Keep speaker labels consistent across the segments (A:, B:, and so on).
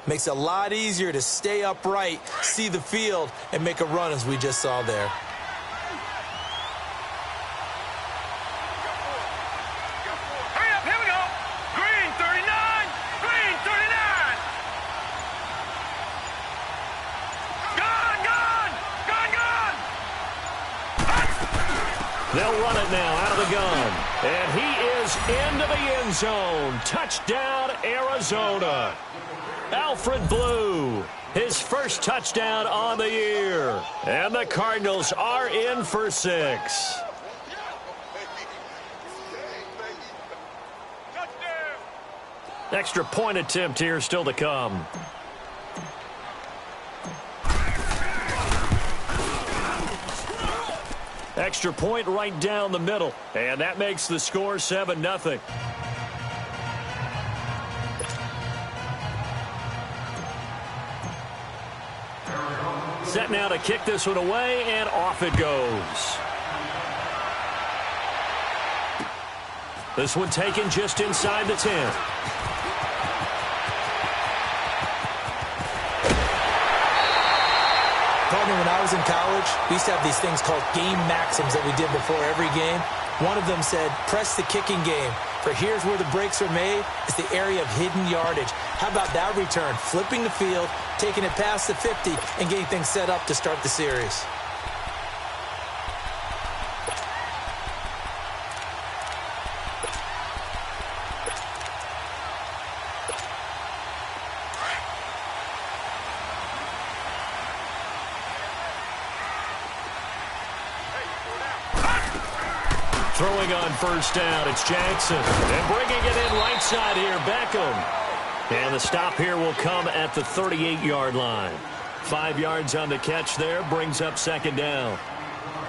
A: Makes it a lot easier to stay upright, see the field, and make a run as we just saw there.
B: Hurry up, here we go. Green 39, green 39. Gone, gone, gone, gone.
C: They'll run it now out of the gun. And he is into the end zone. Touchdown, Arizona. Alfred Blue, his first touchdown on the year. And the Cardinals are in for 6. Extra point attempt here still to come. Extra point right down the middle. And that makes the score 7-0. Set now to kick this one away, and off it goes. This one taken just inside the 10.
A: Partner, when I was in college, we used to have these things called game maxims that we did before every game. One of them said, press the kicking game. For here's where the breaks are made. It's the area of hidden yardage. How about that return? Flipping the field, taking it past the 50, and getting things set up to start the series.
C: Throwing on first down, it's Jackson. And bringing it in right side here, Beckham. And the stop here will come at the 38-yard line. 5 yards on the catch there, brings up second down.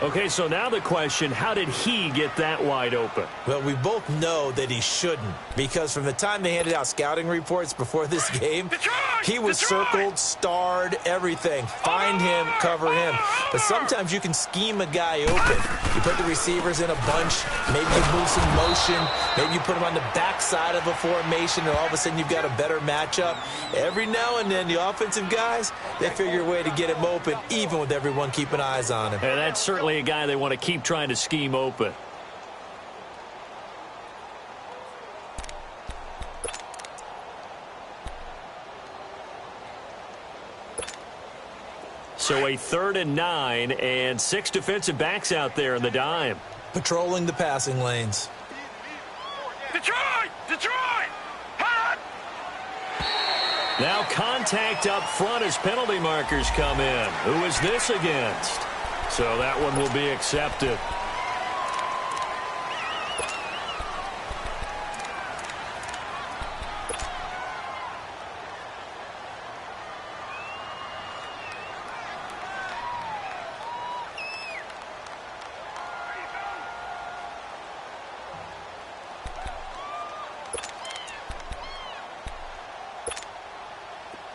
C: Okay, so now the question, how did he get that wide open?
A: Well, we both know that he shouldn't, because from the time they handed out scouting reports before this game, he was circled, starred, everything. Find him, cover him. But sometimes you can scheme a guy open. You put the receivers in a bunch, maybe you move some motion, maybe you put them on the backside of a formation, and all of a sudden you've got a better matchup. Every now and then, the offensive guys, they figure a way to get him open, even with everyone keeping eyes on him.
C: And that's certainly a guy they want to keep trying to scheme open. So a 3rd and 9 and 6 defensive backs out there in the dime.
A: Patrolling the passing lanes.
B: Detroit! Detroit! Hot!
C: Now contact up front as penalty markers come in. Who is this against? So that one will be accepted.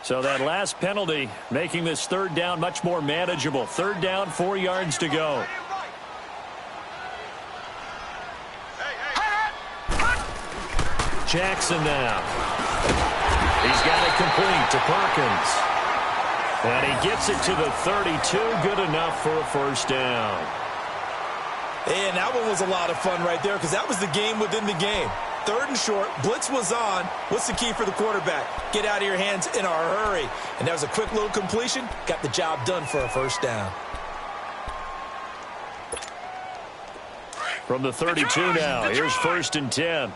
C: So that last penalty making this 3rd down much more manageable. 3rd down, 4 yards to go. Jackson now. He's got it complete to Perkins. And he gets it to the 32. Good enough for a first down.
A: And that one was a lot of fun right there, because that was the game within the game. 3rd and short, blitz was on. What's the key for the quarterback? Get out of your hands in a hurry. And that was a quick little completion. Got the job done for a first down.
C: From the 32 now, here's 1st and 10.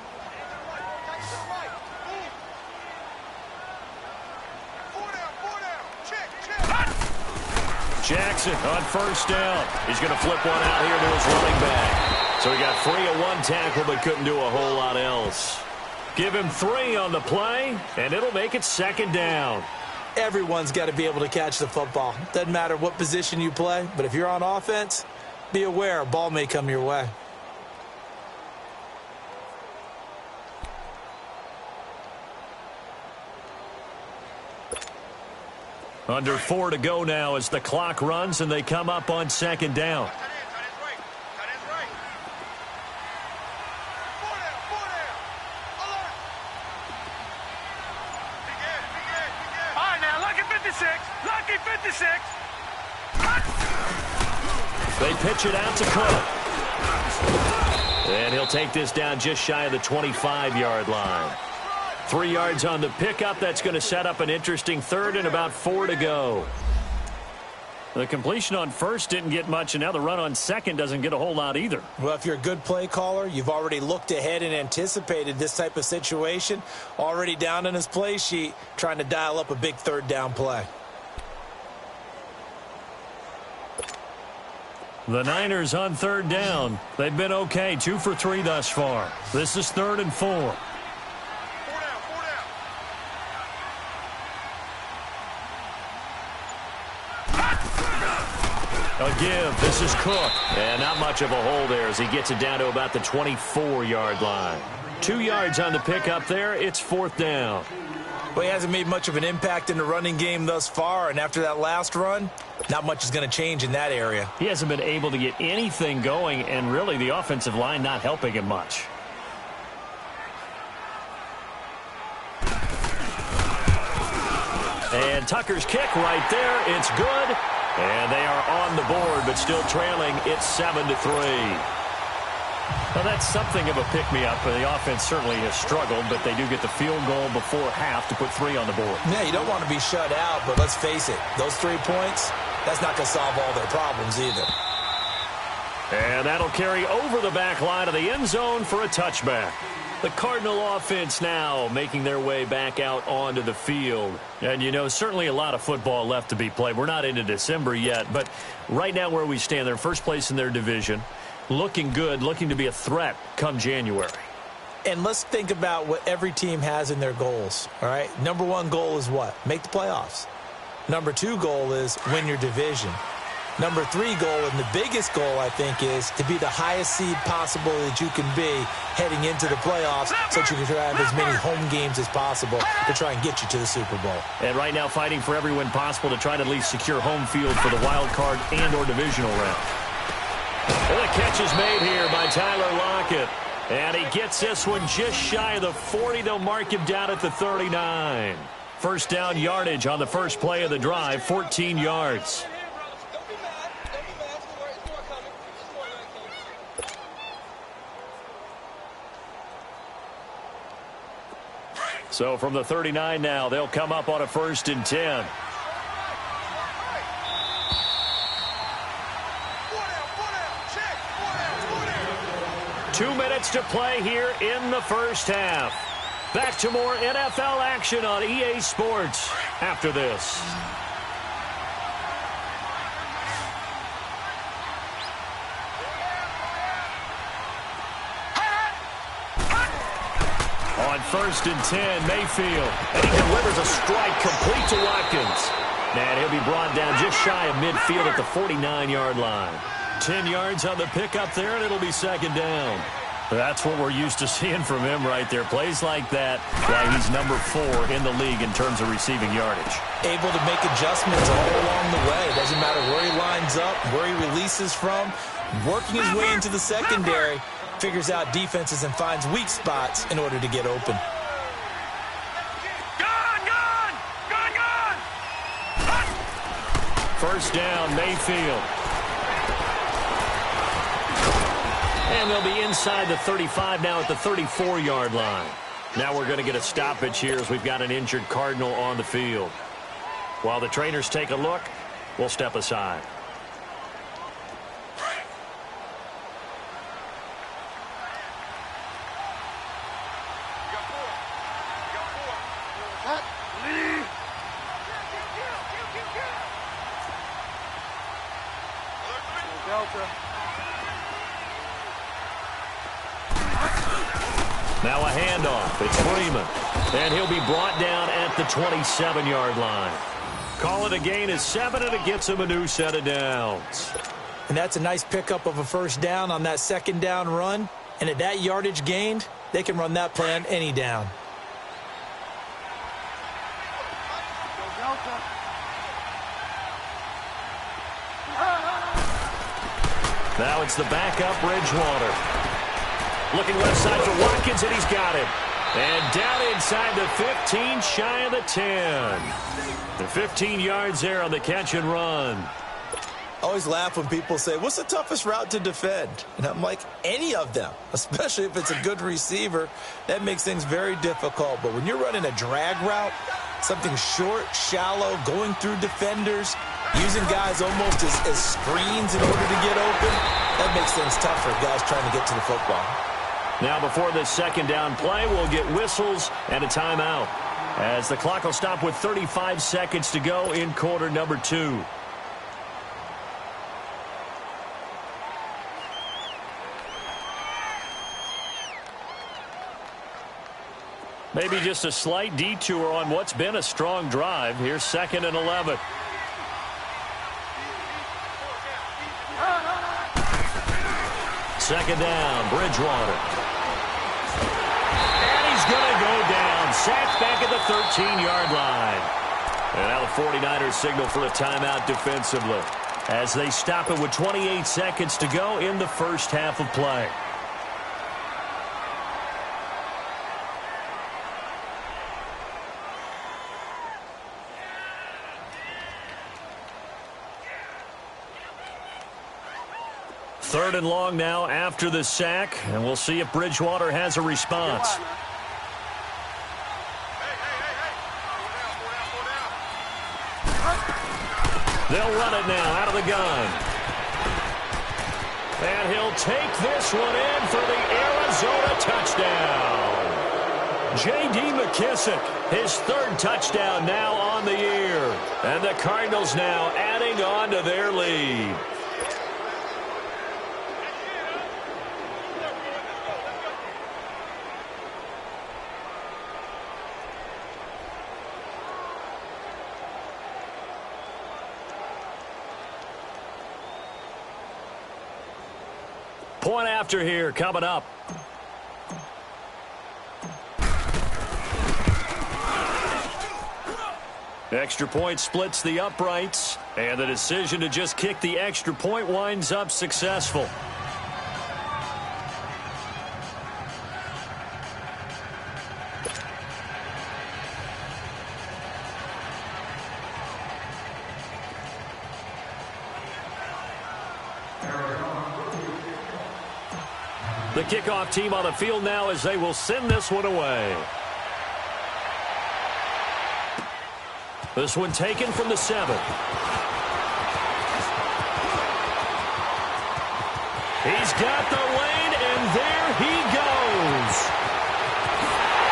C: Jackson on first down. He's going to flip one out here to his running back. So he got free of 1 tackle but couldn't do a whole lot else. Give him 3 on the play, and it'll make it 2nd down.
A: Everyone's got to be able to catch the football. Doesn't matter what position you play, but if you're on offense, be aware a ball may come your way.
C: Under 4 to go now as the clock runs and they come up on 2nd down.
B: 56. Lucky 56.
C: They pitch it out to Cook. And he'll take this down just shy of the 25-yard line. 3 yards on the pickup. That's going to set up an interesting third and about 4 to go. The completion on first didn't get much, and now the run on second doesn't get a whole lot either.
A: Well, if you're a good play caller, you've already looked ahead and anticipated this type of situation. Already down on his play sheet, trying to dial up a big third down play.
C: The Niners on third down. They've been okay, 2 for 3 thus far. This is 3rd and 4. A give. This is Cook. And not much of a hole there as he gets it down to about the 24-yard line. 2 yards on the pickup there. It's 4th down.
A: Well, he hasn't made much of an impact in the running game thus far, and after that last run, not much is going to change in that area.
C: He hasn't been able to get anything going, and really the offensive line not helping him much. And Tucker's kick right there. It's good. And they are on the board, but still trailing. It's 7-3. Well, that's something of a pick-me-up. The offense certainly has struggled, but they do get the field goal before half to put 3 on the board.
A: Yeah, you don't want to be shut out, but let's face it, those 3 points, that's not going to solve all their problems either.
C: And that'll carry over the back line of the end zone for a touchback. The Cardinal offense now making their way back out onto the field. And, you know, certainly a lot of football left to be played. We're not into December yet, but right now where we stand, they're first place in their division. Looking good, looking to be a threat come January.
A: And let's think about what every team has in their goals, all right? Number 1 goal is what? Make the playoffs. Number 2 goal is win your division. Number 3 goal, and the biggest goal, I think, is to be the highest seed possible that you can be heading into the playoffs so that you can have as many home games as possible to try and get you to the Super Bowl.
C: And right now fighting for every win possible to try to at least secure home field for the wild card and or divisional round. And the catch is made here by Tyler Lockett. And he gets this one just shy of the 40. They'll mark him down at the 39. First down yardage on the first play of the drive, 14 yards. So from the 39 now, they'll come up on a 1st and 10. Two minutes to play here in the first half. Back to more NFL action on EA Sports after this. On 1st and 10, Mayfield. And he delivers a strike complete to Watkins. And he'll be brought down just shy of midfield at the 49-yard line. 10 yards on the pickup there, and it'll be 2nd down. That's what we're used to seeing from him right there. Plays like that, why he's number 4 in the league in terms of receiving yardage.
A: Able to make adjustments all along the way. Doesn't matter where he lines up, where he releases from. Working his way into the secondary, figures out defenses and finds weak spots in order to get open.
C: First down, Mayfield. And they'll be inside the 35 now at the 34-yard line. Now we're going to get a stoppage here as we've got an injured Cardinal on the field. While the trainers take a look, we'll step aside. Now a handoff. It's Freeman. And he'll be brought down at the 27-yard line. Call it a gain of 7, and it gets him a new set of downs.
A: And that's a nice pickup of a first down on that 2nd down run. And at that yardage gained, they can run that play on any down.
C: Now it's the backup, Bridgewater. Looking left side for Watkins, and he's got him. And down inside the 15, shy of the 10. 15 yards there on the catch and run.
A: I always laugh when people say, what's the toughest route to defend? And I'm like, any of them, especially if it's a good receiver. That makes things very difficult. But when you're running a drag route, something short, shallow, going through defenders, using guys almost as screens in order to get open, that makes things tough for guys trying to get to the football.
C: Now before this second down play, we'll get whistles and a timeout, as the clock will stop with 35 seconds to go in quarter number 2. Maybe just a slight detour on what's been a strong drive. Here's 2nd and 11. Second down, Bridgewater. And he's going to go down. Sacked back at the 13-yard line. And now the 49ers signal for a timeout defensively, as they stop it with 28 seconds to go in the first half of play. Third and long now after the sack, and we'll see if Bridgewater has a response. They'll run it now out of the gun. And he'll take this one in for the Arizona touchdown. J.D. McKissick, his 3rd touchdown now on the year. And the Cardinals now adding on to their lead. Point after here coming up. Extra point splits the uprights, and the decision to just kick the extra point winds up successful. The kickoff team on the field now, as they will send this one away. This one taken from the 7. He's got the lane, and there he goes.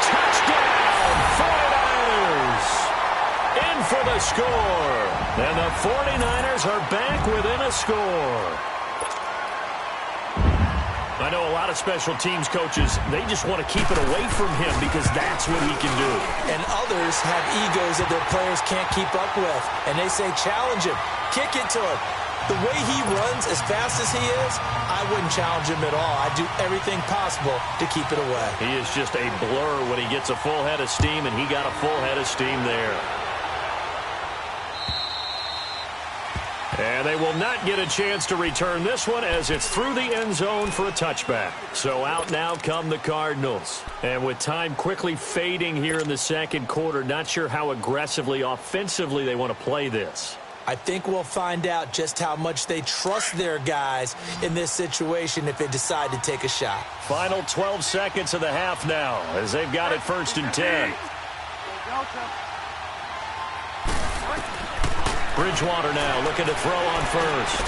C: Touchdown, 49ers. In for the score. And the 49ers are back within a score. I know a lot of special teams coaches, they just want to keep it away from him because that's what he can do.
A: And others have egos that their players can't keep up with. And they say, challenge him, kick it to him. The way he runs as fast as he is, I wouldn't challenge him at all. I'd do everything possible to keep it away.
C: He is just a blur when he gets a full head of steam, and he got a full head of steam there. And they will not get a chance to return this one, as it's through the end zone for a touchback. So out now come the Cardinals. And with time quickly fading here in the second quarter, not sure how aggressively, offensively they want to play this.
A: I think we'll find out just how much they trust their guys in this situation if they decide to take a shot.
C: Final 12 seconds of the half now, as they've got it 1st and 10. Bridgewater now looking to throw on first.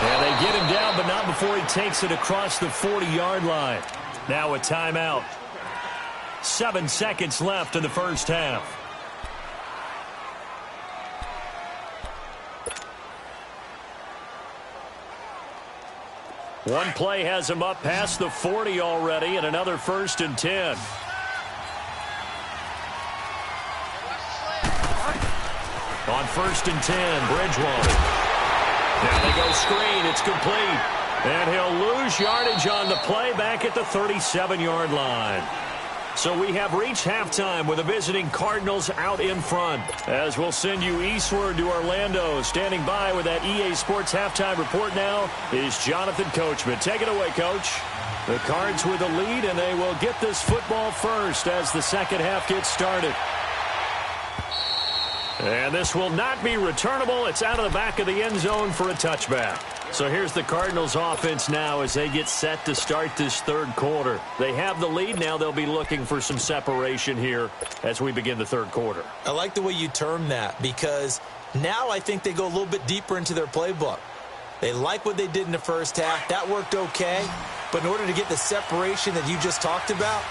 C: And they get him down, but not before he takes it across the 40-yard line. Now a timeout. 7 seconds left in the first half. One play has him up past the 40 already, and another 1st and 10. On 1st and 10, Bridgewater. Now they go screen. It's complete. And he'll lose yardage on the play back at the 37-yard line. So we have reached halftime with the visiting Cardinals out in front. As we'll send you eastward to Orlando. Standing by with that EA Sports halftime report now is Jonathan Coachman. Take it away, Coach. The Cards with the lead, and they will get this football first as the second half gets started. And this will not be returnable. It's out of the back of the end zone for a touchback. So here's the Cardinals offense now as they get set to start this third quarter. They have the lead now. They'll be looking for some separation here as we begin the third quarter.
A: I like the way you term that because now I think they go a little bit deeper into their playbook. They like what they did in the first half. That worked okay. But in order to get the separation that you just talked about,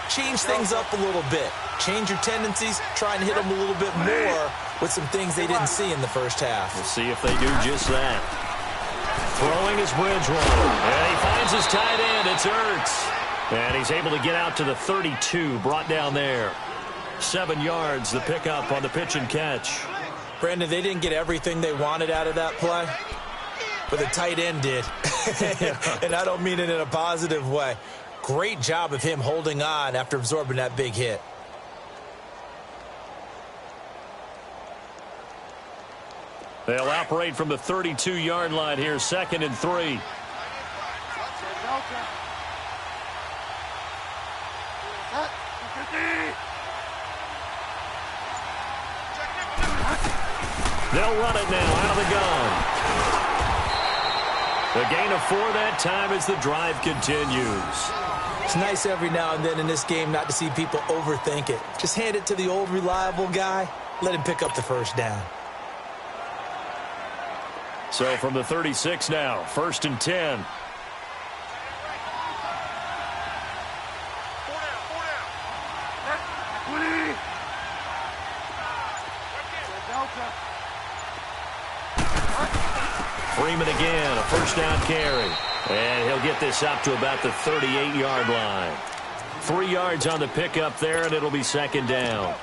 A: change things up a little bit. Change your tendencies. Try and hit them a little bit more with some things they didn't see in the first half.
C: We'll see if they do just that. Throwing is Bridgewater. And he finds his tight end. It's Ertz. And he's able to get out to the 32. Brought down there. 7 yards, the pickup on the pitch and catch.
A: Brandon, they didn't get everything they wanted out of that play, but the tight end did. And I don't mean it in a positive way. Great job of him holding on after absorbing that big hit.
C: They'll operate from the 32-yard line here, 2nd and 3. They'll run it now out of the gun. The gain of 4 that time as the drive continues.
A: It's nice every now and then in this game not to see people overthink it. Just hand it to the old reliable guy. Let him pick up the first down.
C: So from the 36 now, 1st and 10. Freeman again, a first down carry. And he'll get this up to about the 38-yard line. 3 yards on the pickup there, and it'll be 2nd down.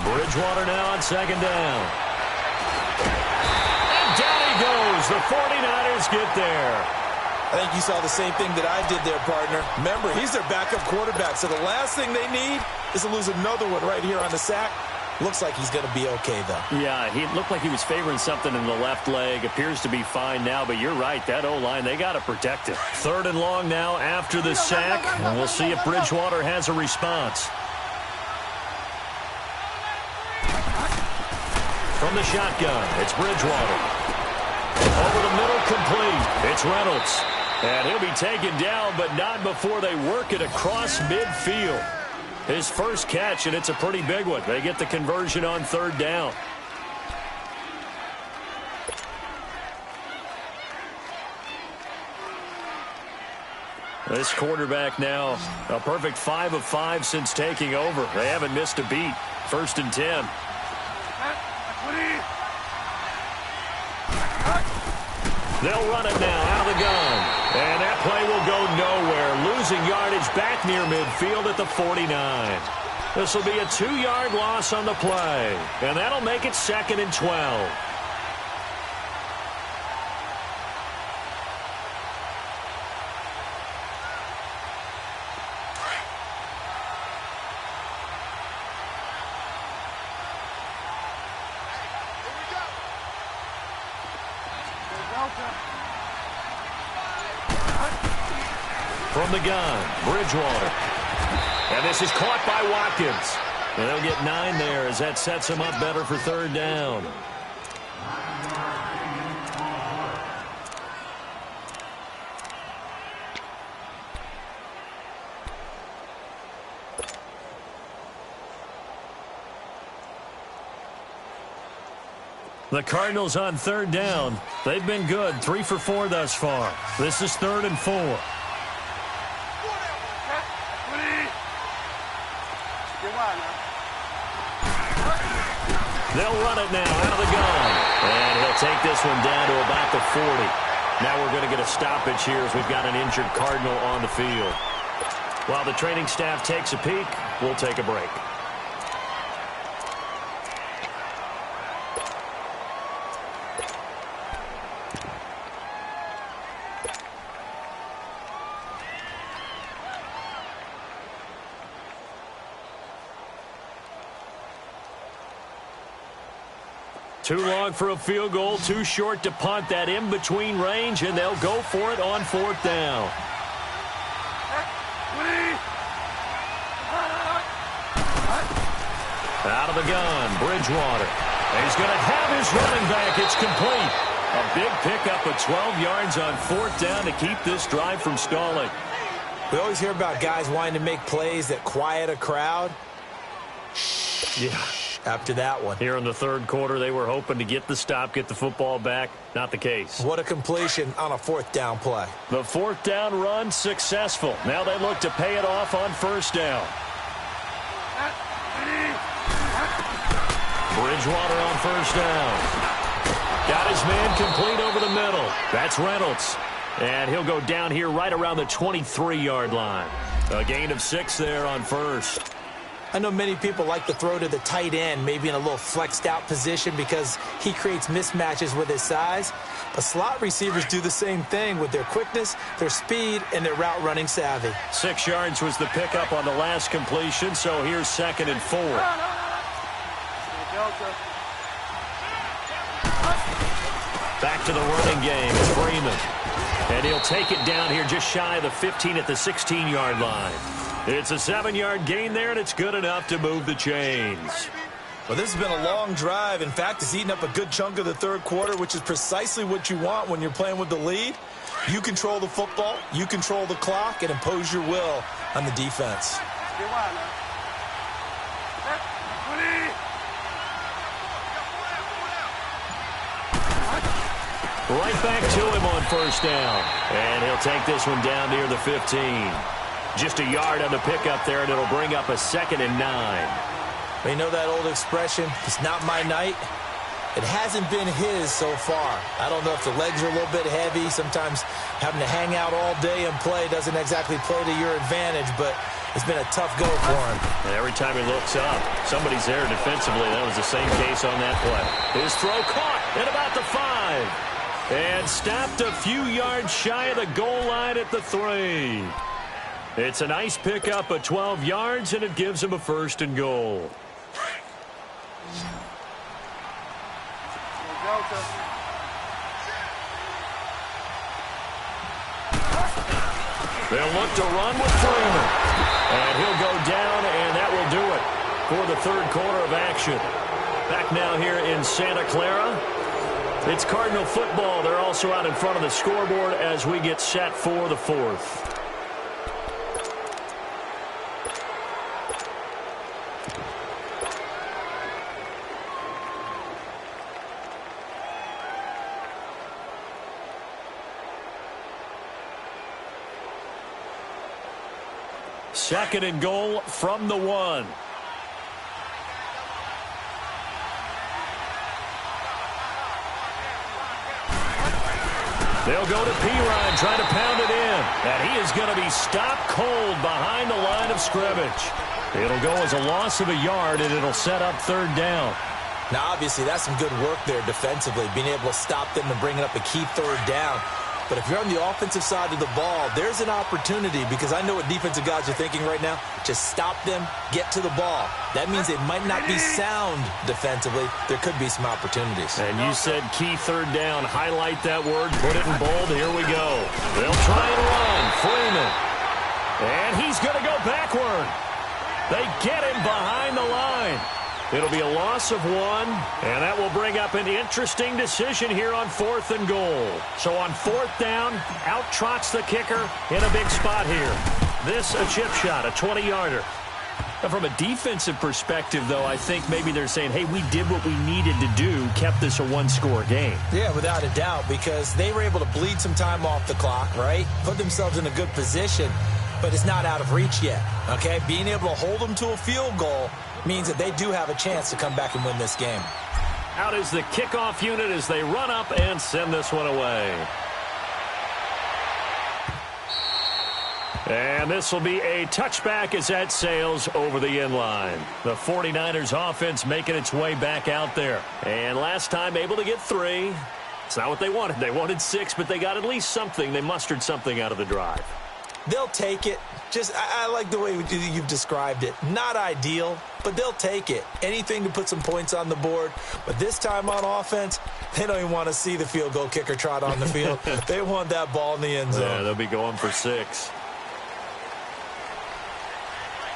C: Bridgewater now on 2nd down. And down he goes. The 49ers get there.
A: I think you saw the same thing that I did there, partner. Remember, he's their backup quarterback, so the last thing they need is to lose another one right here on the sack. Looks like he's going to be okay, though.
C: Yeah, he looked like he was favoring something in the left leg. Appears to be fine now, but you're right. That O-line, they got to protect it. 3rd and long now after the sack, and we'll see if Bridgewater has a response. From the shotgun, it's Bridgewater. Over the middle, complete. It's Reynolds. And he'll be taken down, but not before they work it across midfield. His first catch, and it's a pretty big one. They get the conversion on 3rd down. This quarterback now, a perfect 5 of 5 since taking over. They haven't missed a beat. 1st and 10. They'll run it now out of the gun. And that play will go nowhere. Losing yardage back near midfield at the 49. This will be a 2-yard loss on the play. And that'll make it 2nd and 12. From the gun, Bridgewater. And this is caught by Watkins. And they'll get 9 there as that sets him up better for 3rd down. The Cardinals on 3rd down. They've been good, 3 for 4 thus far. This is 3rd and 4. They'll run it now out of the gun. And he'll take this one down to about the 40. Now we're going to get a stoppage here as we've got an injured Cardinal on the field. While the training staff takes a peek, we'll take a break. Too long for a field goal, too short to punt. That in-between range, and they'll go for it on 4th down. Out of the gun, Bridgewater. And he's going to have his running back. It's complete. A big pickup of 12 yards on 4th down to keep this drive from stalling.
A: We always hear about guys wanting to make plays that quiet a crowd.
C: Yeah.
A: After that one.
C: Here in the 3rd quarter, they were hoping to get the stop, get the football back. Not the case.
A: What a completion on a 4th down play.
C: The 4th down run successful. Now they look to pay it off on 1st down. Bridgewater on 1st down. Got his man complete over the middle. That's Reynolds. And he'll go down here right around the 23-yard line. A gain of 6 there on 1st.
A: I know many people like to throw to the tight end, maybe in a little flexed out position because he creates mismatches with his size. But slot receivers do the same thing with their quickness, their speed, and their route running savvy.
C: 6 yards was the pickup on the last completion, so here's 2nd and 4. Back to the running game. It's Freeman. And he'll take it down here just shy of the 15 at the 16-yard line. It's a 7-yard gain there, and it's good enough to move the chains.
A: Well, this has been a long drive. In fact, it's eaten up a good chunk of the 3rd quarter, which is precisely what you want when you're playing with the lead. You control the football, you control the clock, and impose your will on the defense.
C: Right back to him on 1st down. And he'll take this one down near the 15. Just a yard on the pickup there, and it'll bring up a 2nd and 9.
A: You know that old expression, it's not my night? It hasn't been his so far. I don't know if the legs are a little bit heavy. Sometimes having to hang out all day and play doesn't exactly play to your advantage, but it's been a tough go for him.
C: And every time he looks up, somebody's there defensively. That was the same case on that play. His throw caught at about the 5. And stopped a few yards shy of the goal line at the 3. It's a nice pickup of 12 yards, and it gives him a 1st and goal. They'll look to run with Freeman. And he'll go down, and that will do it for the 3rd quarter of action. Back now here in Santa Clara. It's Cardinal football. They're also out in front of the scoreboard as we get set for the 4th. Second and goal from the 1. They'll go to Perine, trying to pound it in. And he is going to be stopped cold behind the line of scrimmage. It'll go as a loss of a yard, and it'll set up 3rd down.
A: Now, obviously, that's some good work there defensively, being able to stop them and bringing up a key 3rd down. But if you're on the offensive side of the ball, there's an opportunity, because I know what defensive guys are thinking right now. Just stop them, get to the ball. That means they might not be sound defensively. There could be some opportunities.
C: And you said key 3rd down. Highlight that word. Put it in bold. Here we go. They'll try and run. Freeman. And he's going to go backward. They get him behind the line. It'll be a loss of 1, and that will bring up an interesting decision here on 4th and goal. So on 4th down, out trots the kicker in a big spot here. This a chip shot, a 20-yarder. From a defensive perspective, though, I think maybe they're saying, hey, we did what we needed to do, kept this a 1-score game.
A: Yeah, without a doubt, because they were able to bleed some time off the clock, right? Put themselves in a good position, but it's not out of reach yet, okay? Being able to hold them to a field goal means that they do have a chance to come back and win this game.
C: Out is the kickoff unit as they run up and send this one away. And this will be a touchback as that sails over the end line. The 49ers offense making its way back out there. And last time able to get 3. It's not what they wanted. They wanted 6, but they got at least something. They mustered something out of the drive.
A: They'll take it. I like the way you've described it. Not ideal, but they'll take it. Anything to put some points on the board. But this time on offense, they don't even want to see the field goal kicker trot on the field. They want that ball in the end zone.
C: Yeah, they'll be going for 6.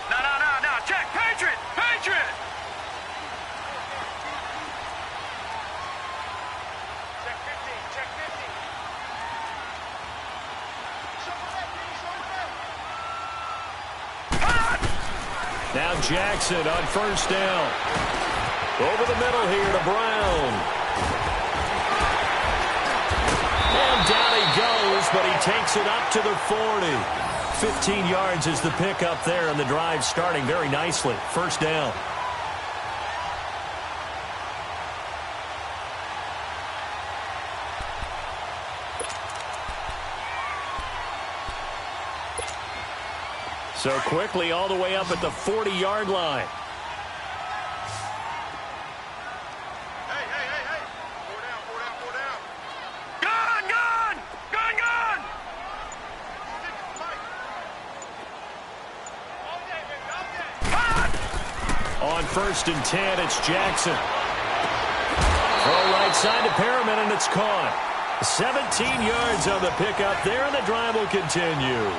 B: No. Check. Patriot. Check 15.
C: Now Jackson on first down. Over the middle here to Brown. And down he goes, but he takes it up to the 40. 15 yards is the pickup there, and the drive starting very nicely. First down. So quickly all the way up at the 40-yard line.
B: Hey. 4 down. Gun!
C: On first and 10, it's Jackson. Throw right side to Perriman, and it's caught. 17 yards on the pickup there, and the drive will continue.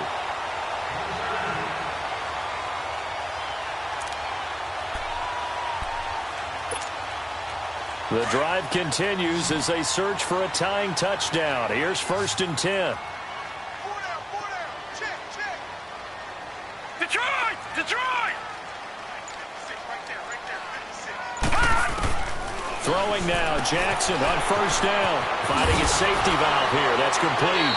C: The drive continues as they search for a tying touchdown. Here's first and 10.
B: 4 down. Check. Detroit! Right there. 56.
C: Throwing now, Jackson on first down. Finding his safety valve here. That's complete.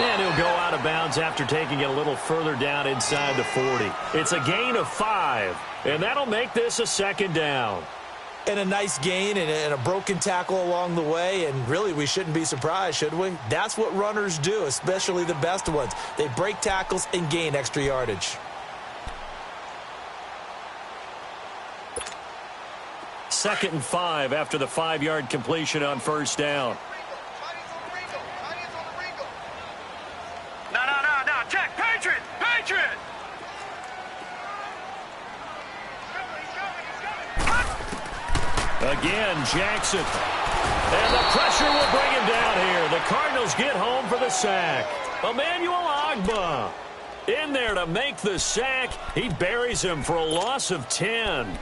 C: And he'll go out of bounds after taking it a little further down inside the 40. It's a gain of 5, and that'll make this a second down.
A: And a nice gain and a broken tackle along the way, and really we shouldn't be surprised, should we? That's what runners do, especially the best ones. They break tackles and gain extra yardage.
C: Second and 5 after the 5-yard completion on first down.
B: No. Check. Patriot.
C: Again, Jackson. And the pressure will bring him down here. The Cardinals get home for the sack. Emmanuel Ogbah in there to make the sack. He buries him for a loss of 10.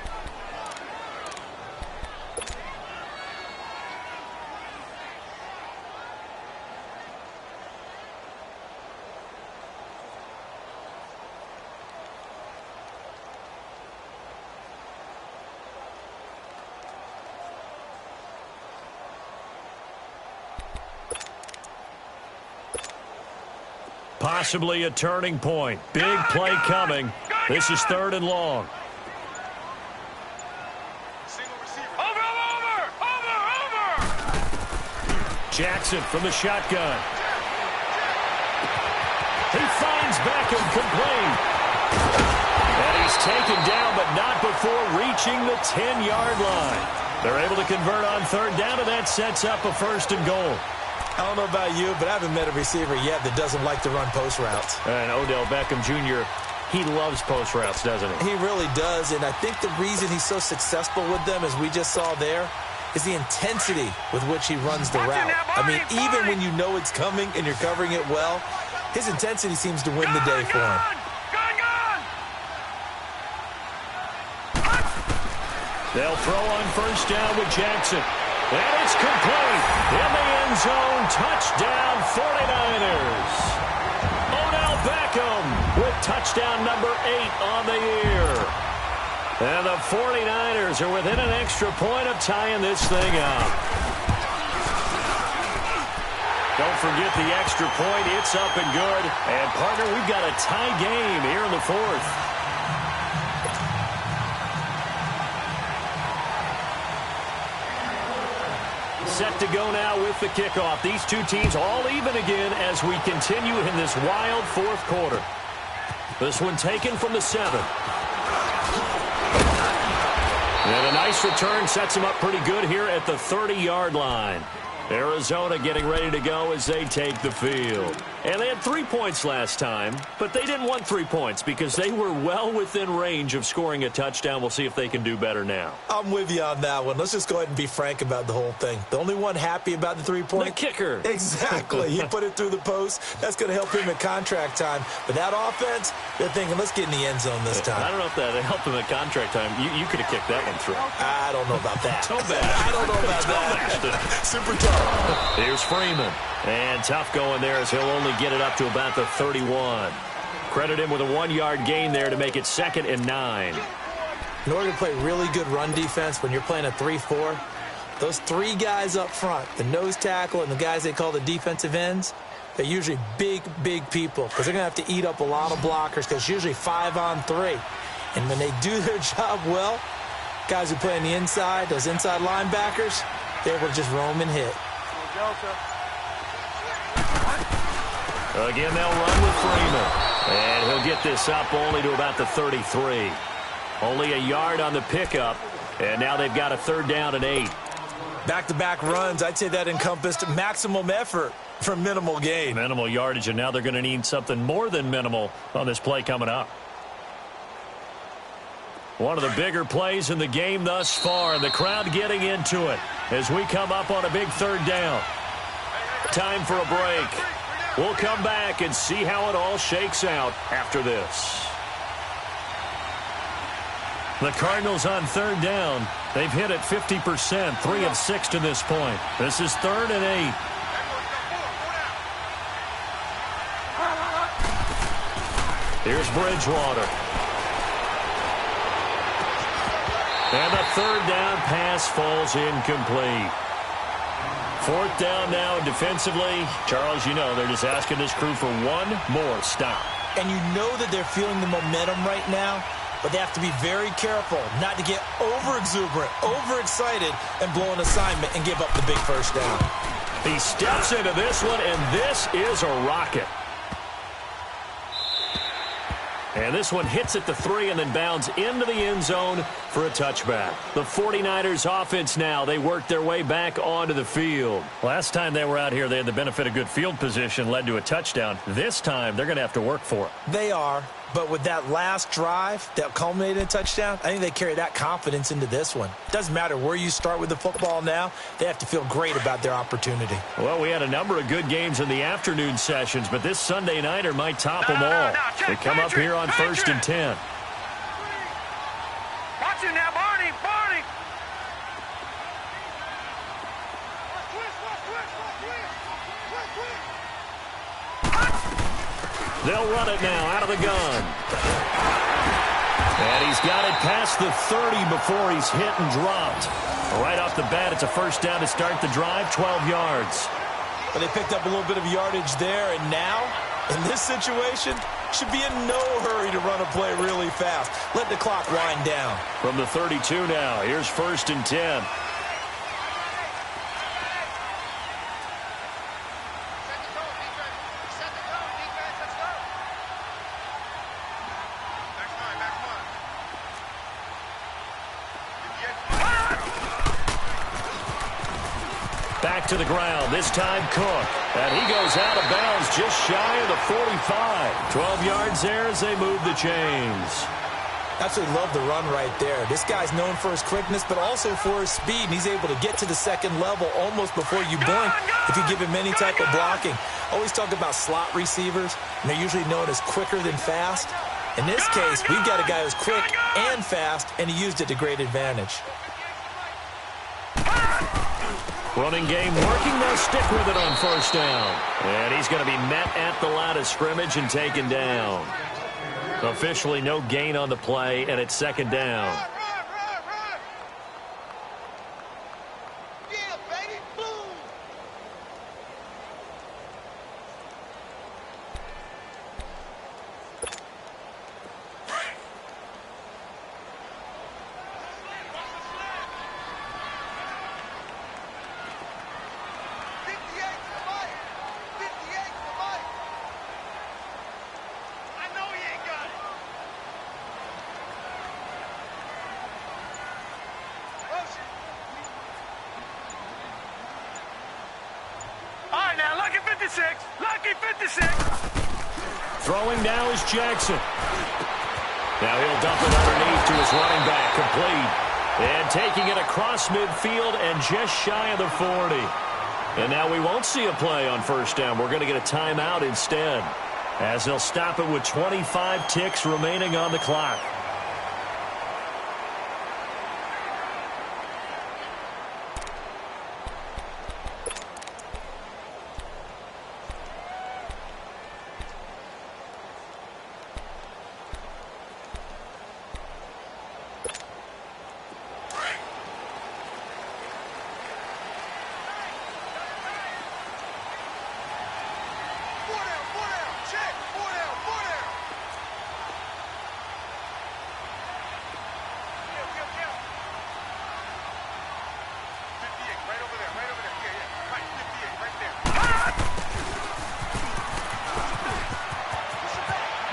C: Possibly a turning point. Big play coming. This is 3rd and long.
B: Over!
C: Jackson from the shotgun. He finds Beckham complete. And he's taken down, but not before reaching the 10-yard line. They're able to convert on 3rd down, and that sets up a 1st and goal.
A: I don't know about you, but I haven't met a receiver yet that doesn't like to run post routes.
C: And Odell Beckham Jr., he loves post routes, doesn't he?
A: He really does, and I think the reason he's so successful with them, as we just saw there, is the intensity with which he runs the route. I mean, even when you know it's coming and you're covering it well, his intensity seems to win the day for him.
C: They'll throw on first down with Jackson. And it's complete. In the end zone, touchdown 49ers. Odell Beckham with touchdown number 8 on the year. And the 49ers are within an extra point of tying this thing up. Don't forget the extra point. It's up and good. And, partner, we've got a tie game here in the 4th. Set to go now with the kickoff. These two teams all even again as we continue in this wild 4th quarter. This one taken from the 7. And a nice return sets him up pretty good here at the 30-yard line. Arizona getting ready to go as they take the field. And they had 3 points last time, but they didn't want 3 points because they were well within range of scoring a touchdown. We'll see if they can do better now.
A: I'm with you on that one. Let's just go ahead and be frank about the whole thing. The only one happy about the 3-point?
C: The kicker.
A: Exactly. He put it through the post. That's going to help him at contract time. But that offense, they're thinking, let's get in the end zone this time.
C: I don't know if that helped him at contract time. You could have kicked that one through.
A: I don't know about that.
C: Toe bash.
A: I don't know about that. Super tough.
C: Here's Freeman. And tough going there as he'll only get it up to about the 31. Credit him with a 1-yard gain there to make it 2nd and 9.
A: In order to play really good run defense when you're playing a 3-4, those 3 guys up front, the nose tackle and the guys they call the defensive ends, they're usually big, big people because they're going to have to eat up a lot of blockers because it's usually 5-on-3. And when they do their job well, guys who play on the inside, those inside linebackers, they're able to just roam and hit.
C: Again, they'll run with Freeman. And he'll get this up only to about the 33. Only a yard on the pickup. And now they've got a 3rd down and 8.
A: Back-to-back runs, I'd say that encompassed maximum effort for minimal gain.
C: Minimal yardage, and now they're going to need something more than minimal on this play coming up. One of the bigger plays in the game thus far, and the crowd getting into it as we come up on a big 3rd down. Time for a break. We'll come back and see how it all shakes out after this. The Cardinals on 3rd down. They've hit it 50%, 3 of 6 to this point. This is 3rd and 8. Here's Bridgewater. And the 3rd down pass falls incomplete. 4th down now defensively. Charles, you know, they're just asking this crew for one more stop.
A: And you know that they're feeling the momentum right now, but they have to be very careful not to get over-exuberant, overexcited, and blow an assignment and give up the big 1st down.
C: He steps into this one, and this is a rocket. And this one hits at the 3 and then bounds into the end zone for a touchback. The 49ers offense now, they work their way back onto the field. Last time they were out here, they had the benefit of good field position, led to a touchdown. This time, they're going to have to work for it.
A: They are, but with that last drive that culminated in a touchdown, I think they carry that confidence into this one. Doesn't matter where you start with the football now, they have to feel great about their opportunity.
C: Well, we had a number of good games in the afternoon sessions, but this Sunday nighter might top them all. They come up here on 1st and 10.
B: Watch it now, Barney, Barney.
C: They'll run it now out of the gun. And he's got it past the 30 before he's hit and dropped. Right off the bat, it's a 1st down to start the drive, 12 yards.
A: But they picked up a little bit of yardage there, and now, in this situation, should be in no hurry to run a play really fast. Let the clock wind down.
C: From the 32 now, here's 1st and 10. Back to the ground, this time Cook. And he goes out of bounds just shy of the 45. 12 yards there as they move the chains.
A: Absolutely love the run right there. This guy's known for his quickness, but also for his speed. And he's able to get to the 2nd level almost before you blink if you give him any type of blocking. Always talk about slot receivers, and they're usually known as quicker than fast. In this case, we've got a guy who's quick and fast, and he used it to great advantage.
C: Running game working. They'll stick with it on 1st down. And he's going to be met at the line of scrimmage and taken down. Officially no gain on the play, and it's 2nd down.
B: 56. Lucky 56.
C: Throwing now is Jackson. Now he'll dump it underneath to his running back, complete. And taking it across midfield and just shy of the 40. And now we won't see a play on first down. We're going to get a timeout instead, as they'll stop it with 25 ticks remaining on the clock.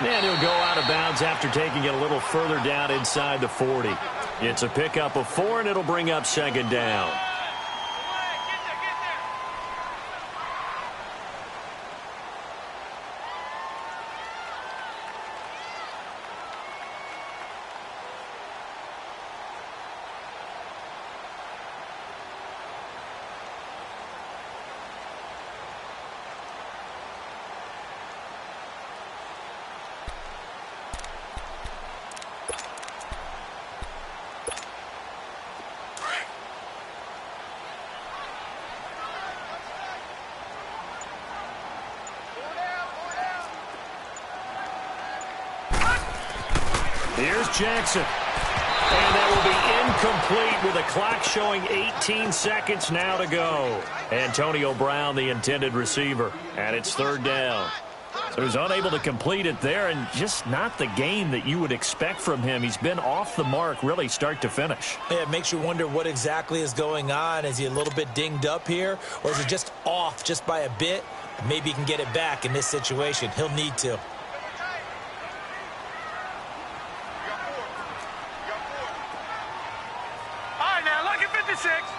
C: And he'll go out of bounds after taking it a little further down inside the 40. It's a pickup of 4, and it'll bring up second down. Here's Jackson. And that will be incomplete with a clock showing 18 seconds now to go. Antonio Brown, the intended receiver. And it's third down. So he's unable to complete it there, and just not the game that you would expect from him. He's been off the mark really start to finish.
A: Yeah, it makes you wonder what exactly is going on. Is he a little bit dinged up here, or is it just off just by a bit? Maybe he can get it back in this situation. He'll need to.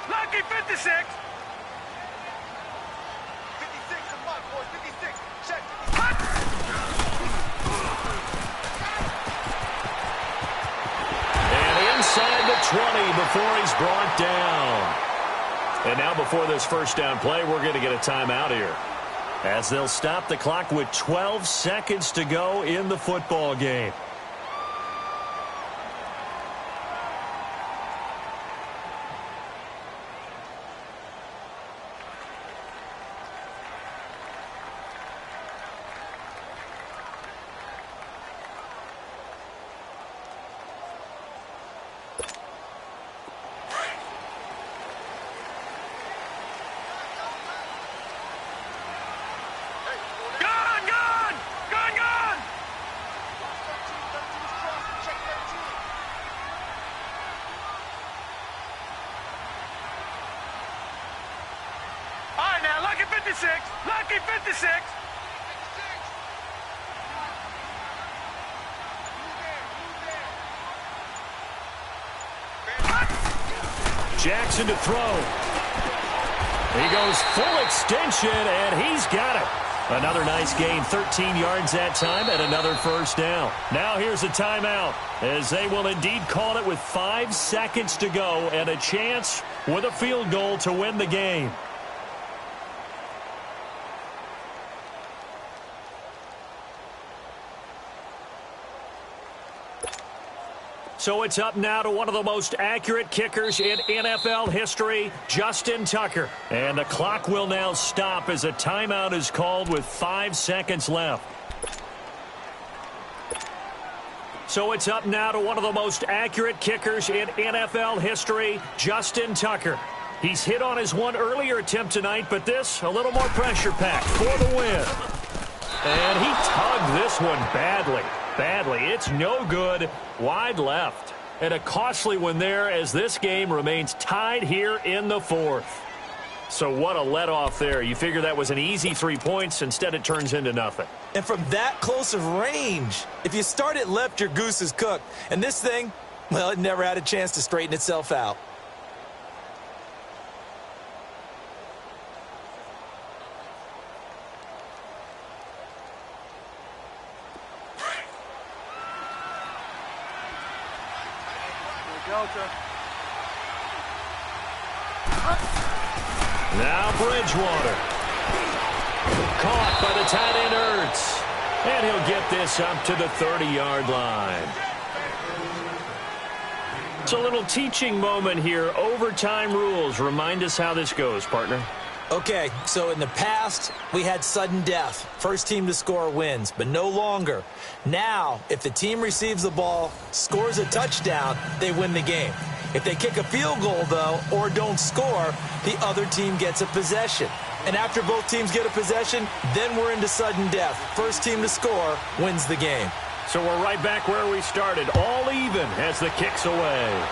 B: Lucky 56. 56 and mark, boys. 56. Check.
C: And inside the 20 before he's brought down. And now before this first down play, we're going to get a timeout here, as they'll stop the clock with 12 seconds to go in the football game.
B: Lucky 56. Lucky 56.
C: Jackson to throw. He goes full extension, and he's got it. Another nice gain, 13 yards that time, and another first down. Now here's a timeout, as they will indeed call it with 5 seconds to go and a chance with a field goal to win the game. So it's up now to one of the most accurate kickers in NFL history, Justin Tucker. And the clock will now stop as a timeout is called with 5 seconds left. So it's up now to one of the most accurate kickers in NFL history, Justin Tucker. He's hit on his one earlier attempt tonight, but this, a little more pressure-packed for the win. And he tugged this one badly. It's no good. Wide left. And a costly one there, as this game remains tied here in the fourth. So what a let-off there. You figure that was an easy 3 points. Instead, it turns into nothing.
A: And from that close of range, if you start it left, your goose is cooked. And this thing, well, it never had a chance to straighten itself out.
B: Delta.
C: Now Bridgewater. Caught by the tight end Ertz. And he'll get this up to the 30-yard line. It's a little teaching moment here. Overtime rules. Remind us how this goes, partner.
A: Okay, so in the past, we had sudden death. First team to score wins, but no longer. Now, if the team receives the ball, scores a touchdown, they win the game. If they kick a field goal, though, or don't score, the other team gets a possession. And after both teams get a possession, then we're into sudden death. First team to score wins the game.
C: So we're right back where we started, all even as the kick's away.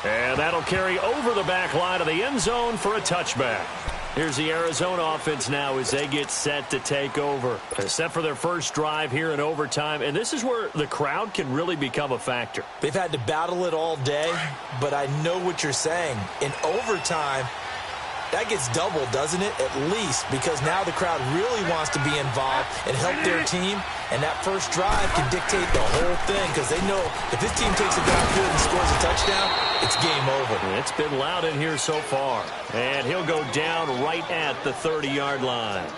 C: And that'll carry over the back line of the end zone for a touchback. Here's the Arizona offense now as they get set to take over. They're set for their first drive here in overtime, and this is where the crowd can really become a factor.
A: They've had to battle it all day, but I know what you're saying. In overtime, that gets doubled, doesn't it? At least, because now the crowd really wants to be involved and help their team, and that first drive can dictate the whole thing because they know if this team takes it downfield and scores a touchdown, it's game over.
C: It's been loud in here so far, and he'll go down right at the 30-yard line.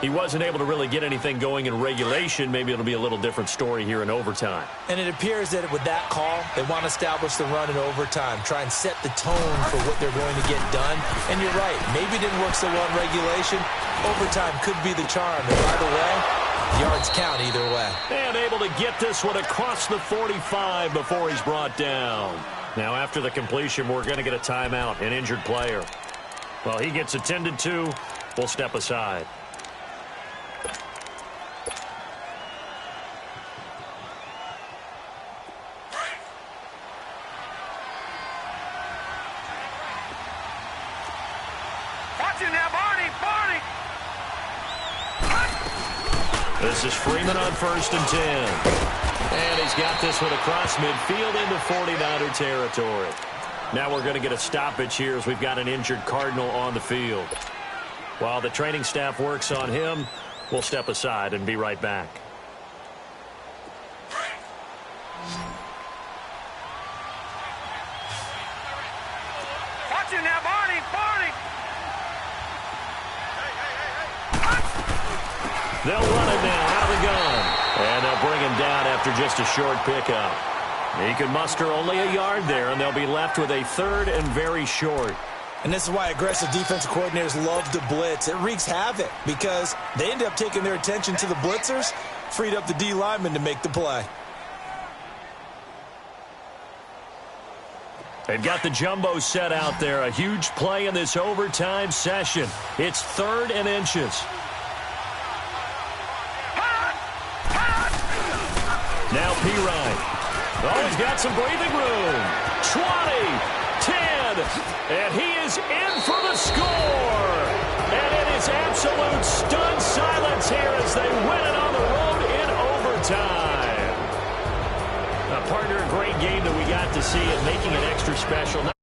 C: He wasn't able to really get anything going in regulation. Maybe it'll be a little different story here in overtime.
A: And it appears that with that call, they want to establish the run in overtime, try and set the tone for what they're going to get done. And you're right, maybe it didn't work so well in regulation. Overtime could be the charm. And by the way, yards count either way.
C: And able to get this one across the 45 before he's brought down. Now after the completion, we're going to get a timeout, an injured player. Well, he gets attended to. We'll step aside. This is Freeman on 1st and 10. And he's got this one across midfield into 49er territory. Now we're going to get a stoppage here as we've got an injured Cardinal on the field. While the training staff works on him, we'll step aside and be right back.
B: Watch it now, Barney, Barney.
C: They'll run it now out of the gun. And they'll bring him down after just a short pickup. He can muster only a yard there, and they'll be left with a 3rd and very short.
A: And this is why aggressive defensive coordinators love to blitz. It wreaks havoc because they end up taking their attention to the blitzers, freed up the D lineman to make the play.
C: They've got the jumbo set out there. A huge play in this overtime session. It's 3rd and inches. Now Pirine. Oh, he's got some breathing room. 20, 10, and he is in for the score. And it is absolute stunned silence here as they win it on the road in overtime. Partner, a great game that we got to see, and making it extra special.